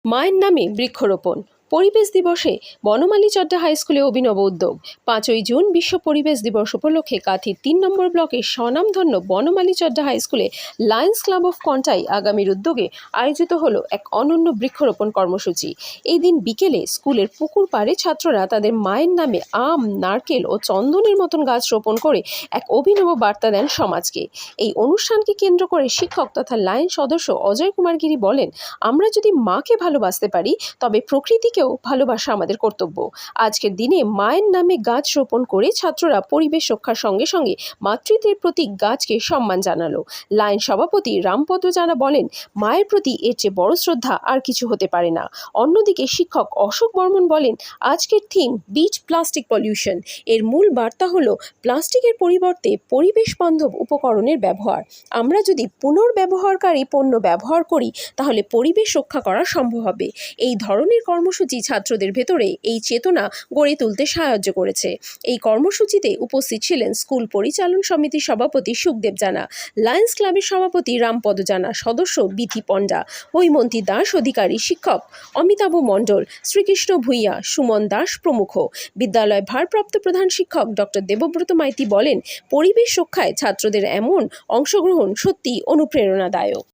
মায়ের নামে বৃক্ষরোপণ। পরিবেশ দিবসে বনমালী চড্ডা হাই স্কুলে অভিনব উদ্যোগ। 5ই জুন বিশ্ব পরিবেশ দিবস উপলক্ষে কাঁথির 3 নম্বর ব্লকের স্বনামধন্য বনমালী চড্ডা হাই স্কুলে লায়ন্স ক্লাব অফ কন্টাই আগামীর উদ্যোগে আয়োজিত হলো এক অনন্য বৃক্ষরোপণ কর্মসূচি। এই দিন বিকেলে স্কুলের পুকুর পাড়ে ছাত্ররা তাদের মায়ের নামে আম, নারকেল ও চন্দনের মতন গাছ রোপণ করে এক অভিনব বার্তা দেন সমাজকে। এই অনুষ্ঠানকে কেন্দ্র করে শিক্ষক তথা লায়ন্স সদস্য অজয় কুমার গিরি বলেন, আমরা যদি মাকে ভালোবাসতে পারি তবে প্রকৃতিকেও ভালোবাসা আমাদের কর্তব্য। আজকের দিনে মায়ের নামে গাছ রোপণ করে ছাত্ররা পরিবেশ রক্ষার সঙ্গে সঙ্গে মাতৃত্বের প্রতি গাছকে সম্মান জানালো। লায়ন্স সভাপতি রামপদ জানা বলেন, মায়ের প্রতি এর চেয়ে বড় শ্রদ্ধা আর কিছু হতে পারে না। অন্যদিকে শিক্ষক অশোক বর্মন বলেন, আজকের থিম বিট প্লাস্টিক পলিউশন। এর মূল বার্তা হলো প্লাস্টিকের পরিবর্তে পরিবেশ বান্ধব উপকরণের ব্যবহার। আমরা যদি পুনর্ব্যবহারকারী পণ্য ব্যবহার করি তাহলে পরিবেশ রক্ষা করা সম্ভব হবে। এই ধরনের কর্মসূচি ছাত্রদের ভেতরে এই চেতনা গড়ে তুলতে সাহায্য করেছে। এই কর্মসূচিতে উপস্থিত ছিলেন স্কুল পরিচালন সমিতির সভাপতি সুখদেব জানা, লায়ন্স ক্লাবের সভাপতি রামপদ জানা, সদস্য বিধি পণ্ডা, হৈমন্তী দাস অধিকারী, শিক্ষক অমিতাভ মণ্ডল, শ্রীকৃষ্ণ ভূঁইয়া, সুমন দাস প্রমুখ। বিদ্যালয় ভারপ্রাপ্ত প্রধান শিক্ষক ডক্টর দেবব্রত মাইতি বলেন, পরিবেশ রক্ষায় ছাত্রদের এমন অংশগ্রহণ সত্যি অনুপ্রেরণাদায়ক।